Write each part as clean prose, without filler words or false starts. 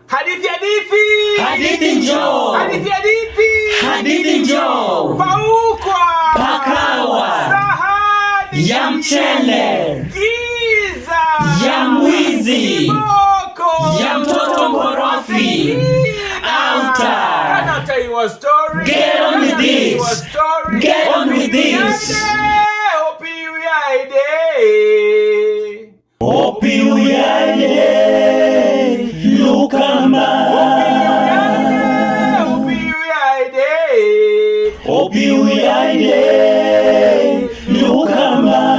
Hadithi hadithi. Hadithi njoo. Hadithi hadithi. Hadithi njoo. Paukwa. Pakawa. Sahani. Ya mchele. Giza. Ya mwizi. Kiboko. Ya mtoto mkorofi. Outa. Can I tell you a story? Get on with this. Get on with this. Hopi uyaide. Hopi uyaide. Lukama. Hopi uyaide. Hopi uyaide. Lukama.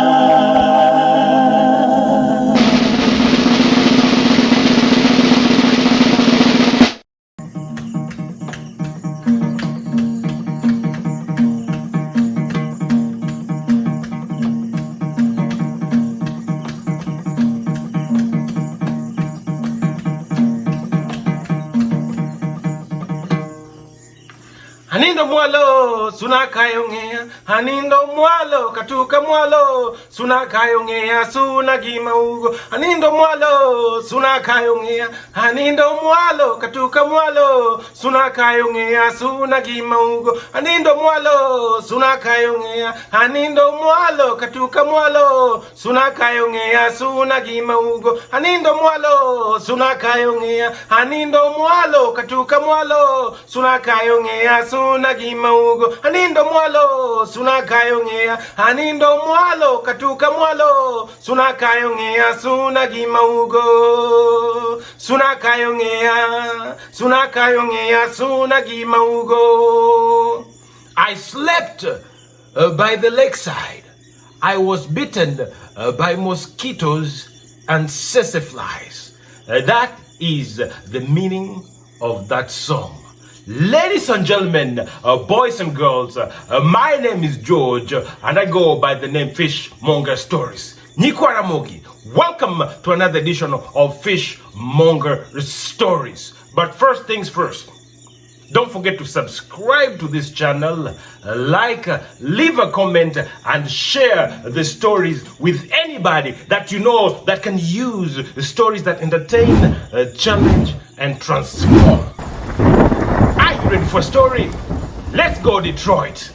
Hanindo mwalo sunakayongea, hanindo mwalo katuka mwalo sunakayongea sunagima ugo. Hanindo mwalo sunakayongea, hanindo mwalo katuka mwalo sunakayongea sunagima ugo. Hanindo mwalo sunakayongea, hanindo mwalo katuka mwalo sunakayongea sunagima ugo. Hanindo mwalo sunakayongea, hanindo mwalo katuka mwalo sunakayongea sunagima ugo. Hanindo mwalo sunakayongea, hanindo mwalo katuka mwalo sunakayongea sunagima ugo. Sunakayongea sunagima ugo. I slept by the lakeside. I was bitten by mosquitoes and tsetse flies. That is the meaning of that song. Ladies and gentlemen, boys and girls, my name is George and I go by the name Fishmonger Stories. Nikwaramogi, welcome to another edition of Fishmonger Stories. But first things first, don't forget to subscribe to this channel, like, leave a comment, and share the stories with anybody that you know that can use stories that entertain, challenge, and transform. Are you ready for a story? Let's go, Detroit.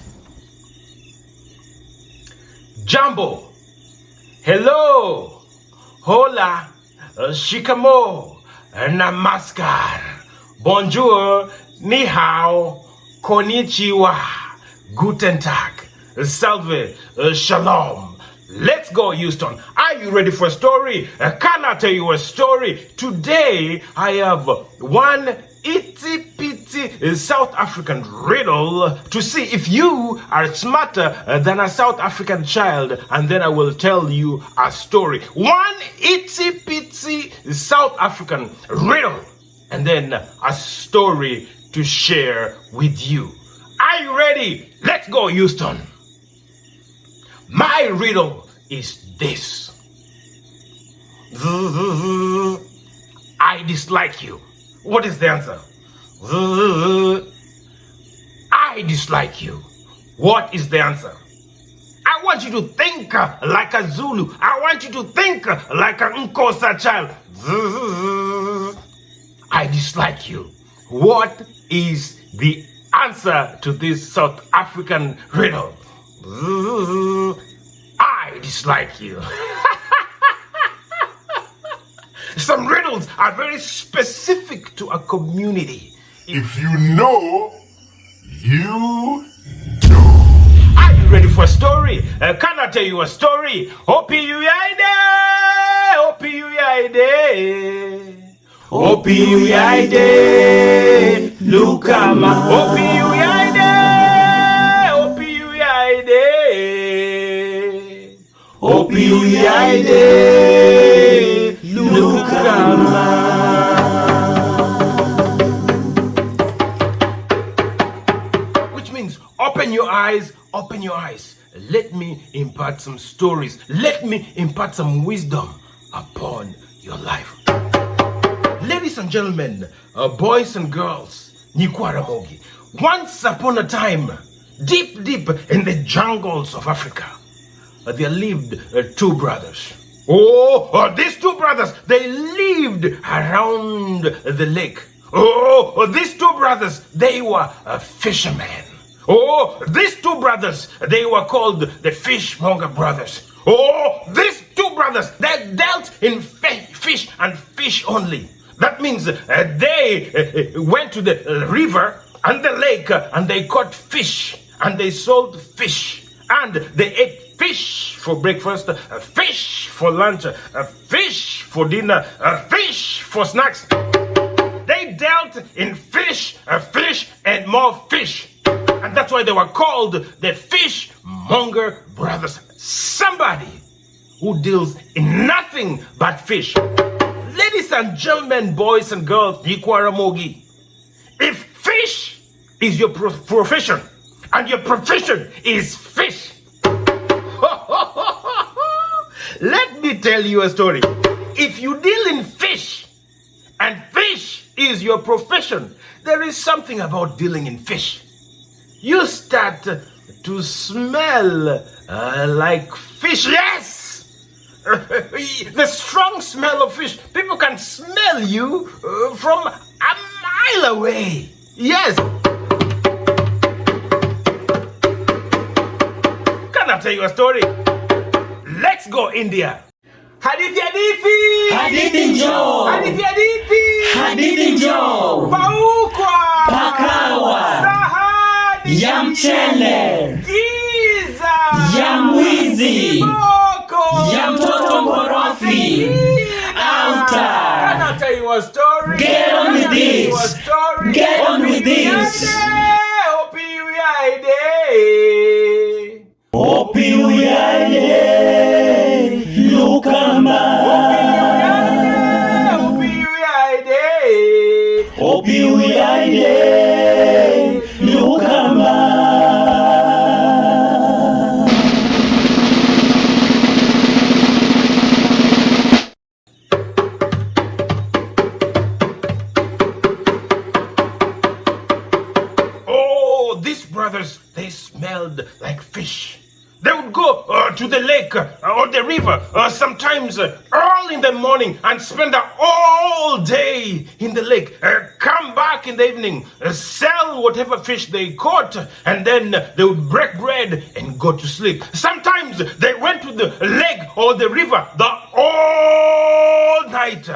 Jambo. Hello. Hola. Shikamo. Namaskar. Bonjour. Ni hao. Konnichiwa. Guten Tag. Salve. Shalom. Let's go, Houston. Are you ready for a story? Can I tell you a story? Today, I have one itty-bitty South African riddle to see if you are smarter than a South African child, and then I will tell you a story. One itty-bitty South African riddle, and then a story to share with you. Are you ready? Let's go, Houston. My riddle is this. I dislike you. What is the answer? I dislike you. What is the answer? I want you to think like a Zulu. I want you to think like a Nkosa child. I dislike you. What is the answer to this South African riddle? I dislike you. Some riddles are very specific to a community. If you know, you know. Are you ready for a story? Can I tell you a story? Hopi uyaide, hopi uyaide, Hopi uyaide. Lukama. hopi uyaide, hopi uyaide, Hopi uyaide. Lukama. which means open your eyes, open your eyes. Let me impart some stories. Let me impart some wisdom upon your life. Ladies and gentlemen, boys and girls, Nikwaramogi, once upon a time, deep in the jungles of Africa, there lived two brothers. These two brothers, they lived around the lake. These two brothers, they were fishermen. These two brothers, they were called the Fishmonger brothers. These two brothers, they dealt in fish and fish only. That means they went to the river and the lake and they caught fish and they sold fish and they ate fish for breakfast, fish for lunch, fish for dinner, fish for snacks. They dealt in fish, and more fish. And that's why they were called the Fishmonger brothers. Somebody who deals in nothing but fish. Ladies and gentlemen, boys and girls, Nikwaramogi, if fish is your profession and your profession is fish, let me tell you a story. If you deal in fish and fish is your profession, there is something about dealing in fish. You start to smell like fish. Yes! The strong smell of fish. People can smell you from a mile away. Yes. Can I tell you a story? Let's go India. Hadithi. Hadithi njoo. Hadithi njoo. Paukwa. Pakawa. Sahani. Ya mchele. Giza. Ya mwizi. Kiboko. Ya mtoto mkorofi. Auta. Can I tell you a story? Get on with this. Get on with this. Opi uyade. Lukama. Opi uyade. Lukama. These brothers, they smelled like fish. They would go to the lake or the river sometimes early in the morning and spend all day in the lake. Come back in the evening, sell whatever fish they caught, and then they would break bread and go to sleep. Sometimes they went to the lake or the river all night.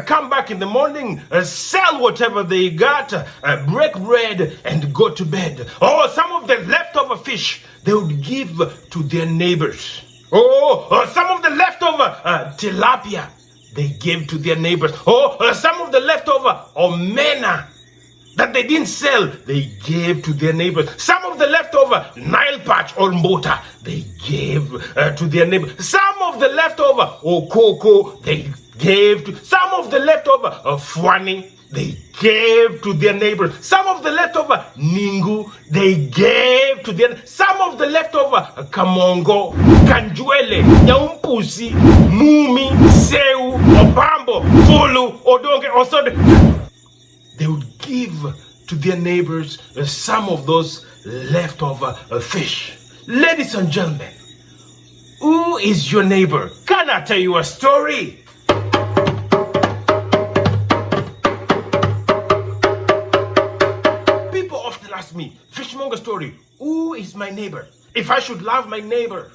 Come back in the morning, sell whatever they got, break bread and go to bed. Some of the leftover fish they would give to their neighbors. Some of the leftover tilapia they gave to their neighbors. Some of the leftover omena that they didn't sell, they gave to their neighbors. Some of the leftover Nile patch or mbota, they gave to their neighbors. Some of the leftover cocoa, they gave to. Some of the leftover fwani, they gave to their neighbors. Some of the leftover ningu, they gave to their. Some of the leftover kamongo, kanjuele, nyaumpusi, mumi, seu, obambo, fulu, odonge, osode. They would give to their neighbors some of those leftover fish. Ladies and gentlemen, who is your neighbor? Can I tell you a story? People often ask me, Fishmonger Story, who is my neighbor? If I should love my neighbor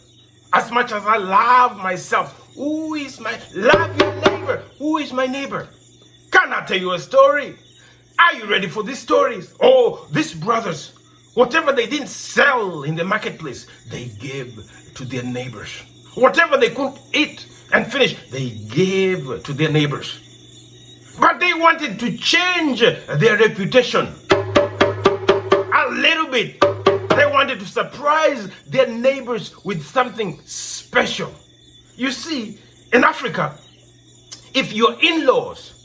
as much as I love myself, love your neighbor? Who is my neighbor? Can I tell you a story? Are you ready for these stories? These brothers, whatever they didn't sell in the marketplace, they gave to their neighbors. Whatever they couldn't eat and finish, they gave to their neighbors. But they wanted to change their reputation a little bit. They wanted to surprise their neighbors with something special. You see, in Africa, if your in-laws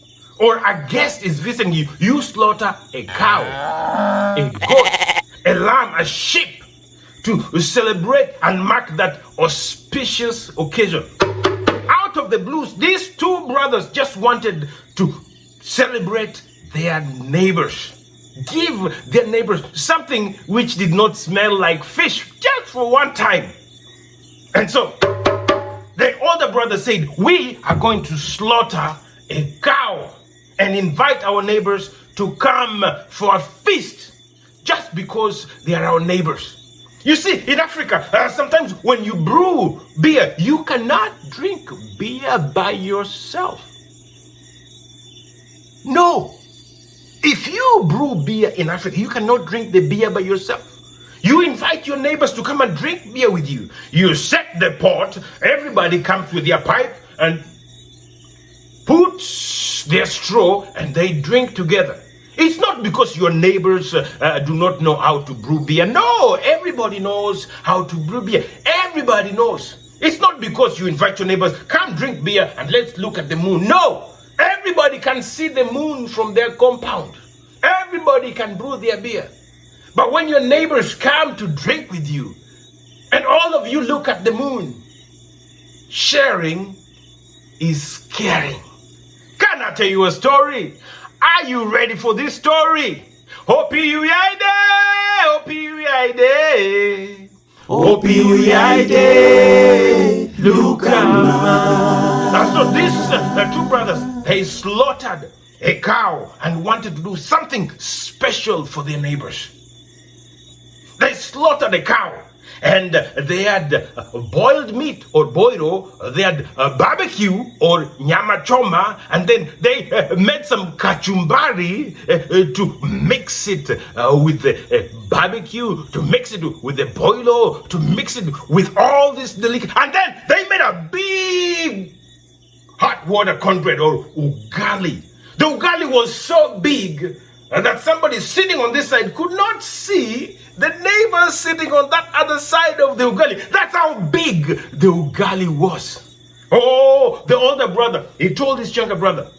or a guest is visiting you, you slaughter a cow, a goat, a lamb, a sheep to celebrate and mark that auspicious occasion. Out of the blues, these two brothers just wanted to celebrate their neighbors. Give their neighbors something which did not smell like fish just for one time. And so, they ordered older brother said, we are going to slaughter a cow and invite our neighbors to come for a feast just because they are our neighbors. You see, in Africa, sometimes when you brew beer, you cannot drink beer by yourself. No. If you brew beer in Africa, you cannot drink the beer by yourself. You invite your neighbors to come and drink beer with you. You set the pot, everybody comes with their pipe and puts their straw and they drink together. It's not because your neighbors do not know how to brew beer. No, everybody knows how to brew beer. Everybody knows. It's not because you invite your neighbors, come drink beer and let's look at the moon. No, everybody can see the moon from their compound. Everybody can brew their beer. But when your neighbors come to drink with you and all of you look at the moon, sharing is caring. Can I tell you a story? Are you ready for this story? Opiuide, opiuide, opiuide, Lukama. And so these two brothers, they slaughtered a cow and wanted to do something special for their neighbors. They slaughtered a cow and they had boiled meat or boiro, they had barbecue or nyama choma, and then they made some kachumbari to mix it with the barbecue, to mix it with the boilo, to mix it with all this delicacy, and then they made a big hot water cornbread or ugali. The ugali was so big that somebody sitting on this side could not see the neighbor sitting on that other side of the ugali. That's how big the ugali was. Oh, the older brother, he told his younger brother,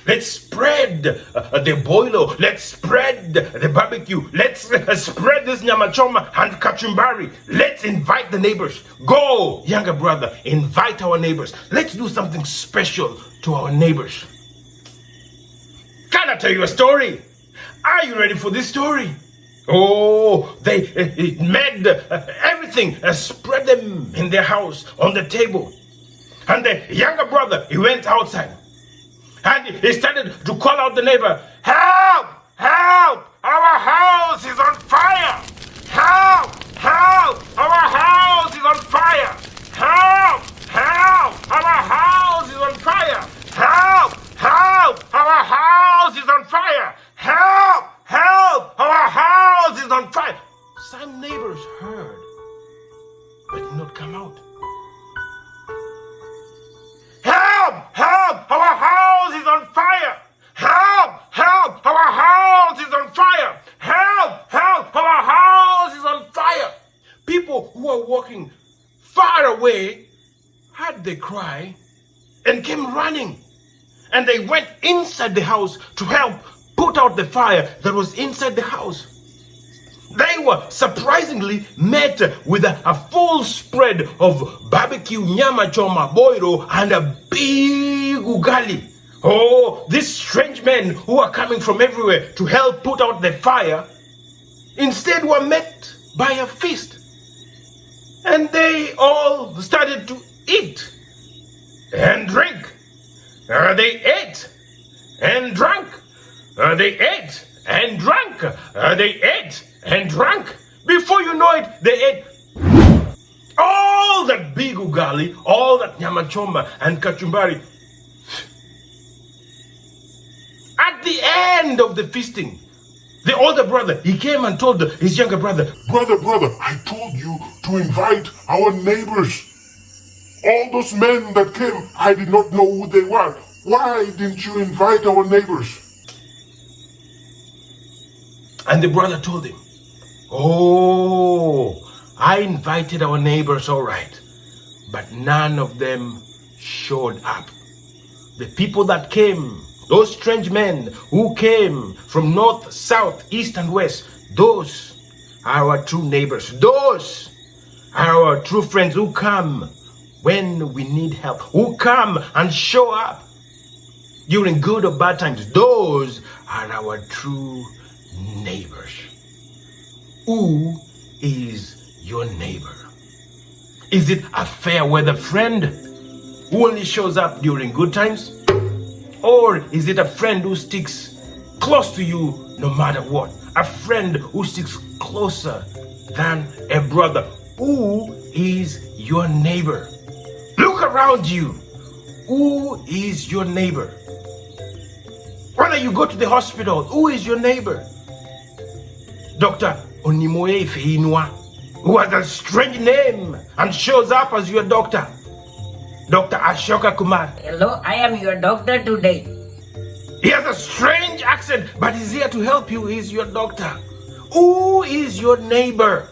let's spread the boilo, let's spread the barbecue, let's spread this nyama choma and kachumbari. Let's invite the neighbors. Go, younger brother, invite our neighbors. Let's do something special to our neighbors. Can I tell you a story? Are you ready for this story? Oh, they made everything, spread them in their house on the table. And the younger brother, he went outside. And he started to call out the neighbor, help, help, our house is on fire. Help, help, our house is on fire. Help, help, our house is on fire. Help, help, our house is on fire. Help, help, our house is on fire. Some neighbors heard, but did not come out. Help, help, our house is on fire. Help, help, our house is on fire. Help, help, our house is on fire. People who were walking far away heard the cry and came running. And they went inside the house to help put out the fire that was inside the house. They were surprisingly met with a full spread of barbecue, nyama choma, boiro, and a big ugali. Oh, these strange men who are coming from everywhere to help put out the fire instead were met by a feast. And they all started to eat and drink. They ate and drank. They ate and drank. They ate and drank. Before you know it, they ate all that big ugali, all that nyama choma and kachumbari. At the end of the feasting, the older brother, he came and told his younger brother, Brother, I told you to invite our neighbors. All those men that came, I did not know who they were. Why didn't you invite our neighbors? And the brother told him, oh, I invited our neighbors, all right, but none of them showed up. The people that came, those strange men who came from north, south, east, and west, those are our true neighbors. Those are our true friends who come when we need help, who come and show up during good or bad times. Those are our true neighbors. Who is your neighbor? Is it a fair weather friend? who only shows up during good times? Or is it a friend who sticks close to you no matter what? A friend who sticks closer than a brother. Who is your neighbor? Look around you. Who is your neighbor? Whether you go to the hospital, who is your neighbor? Dr. Onimoe Feinwa, who has a strange name and shows up as your doctor. Dr. Ashoka Kumar. Hello, I am your doctor today. He has a strange accent, but he's here to help you. He's your doctor. Who is your neighbor?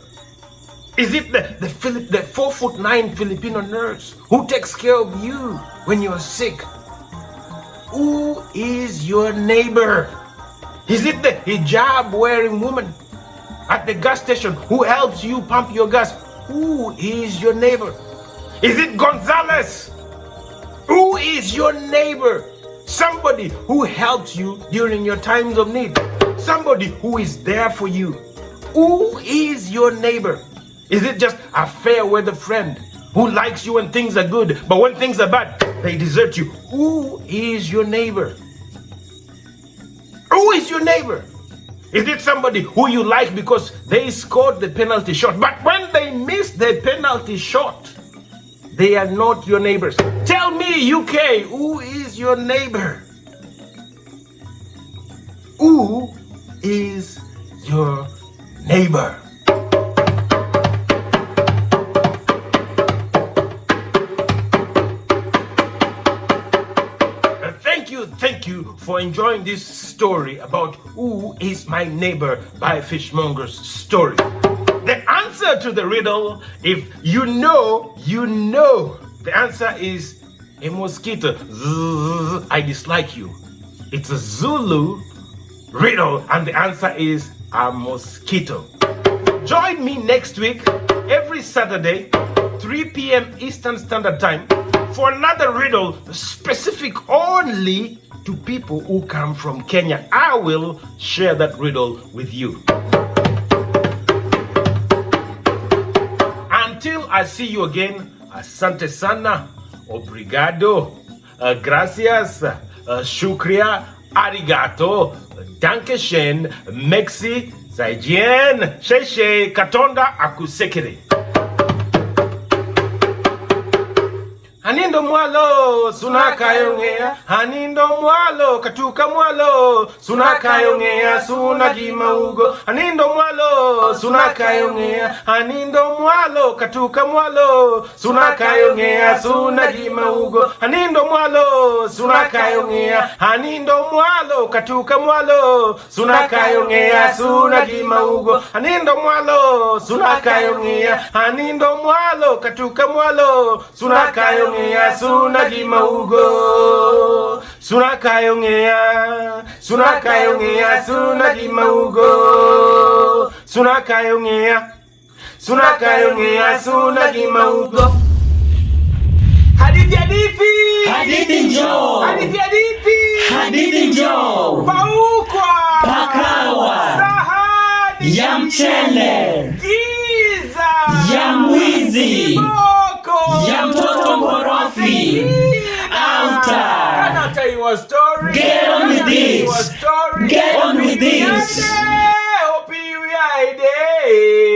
Is it the 4'9" Filipino nurse who takes care of you when you're sick? Who is your neighbor? Is it the hijab-wearing woman at the gas station who helps you pump your gas? Who is your neighbor? Is it Gonzalez? Who is your neighbor? Somebody who helps you during your times of need. Somebody who is there for you. Who is your neighbor? Is it just a fair weather friend who likes you when things are good, but when things are bad, they desert you? Who is your neighbor? Who is your neighbor? Is it somebody who you like because they scored the penalty shot, but when they miss the penalty shot, they are not your neighbors? Tell me, UK, who is your neighbor? Who is your neighbor? Thank you for enjoying this story about Who is My Neighbor by Fishmonger Stories. The answer to the riddle, if you know, you know. The answer is a mosquito. Zzz, I dislike you. It's a Zulu riddle, and the answer is a mosquito. Join me next week, every Saturday, 3 p.m. Eastern Standard Time, for another riddle specific only to people who come from Kenya. I will share that riddle with you. Until I see you again, asante sana, obrigado, gracias, shukria, arigato, dankeschön, merci, zaijian, sheshe, katonda akusekere. Hanindo mwalo, sunakayongea. Hanindo mwalo, katuka mwalo, sunakayongea, sunagima ugo. Hanindo mwalo, sunakayongea. Hanindo mwalo, katuka mwalo, sunakayongea, sunagima ugo. Hanindo mwalo, sunakayongea. Hanindo mwalo, katuka mwalo, sunakayongea, sunagima ugo. Hanindo mwalo, sunakayongea. Hanindo mwalo, katuka mwalo, sunakayongea, sunagima ugo. Sunakayongea, sunakayongea, sunagima ugo. Sunakayongea, sunakayongea, sunagima ugo. Hadithi hadithi, Hadithi njoo, hadithi hadithi, hadithi njoo. paukwa, Pakawa sahani ya mchele, giza ya mwizi, kiboko ya mtoto mkorofi. Outa. Can I tell you a story? Get on with Can I tell you a this. story? Get on with this. Hope you are there.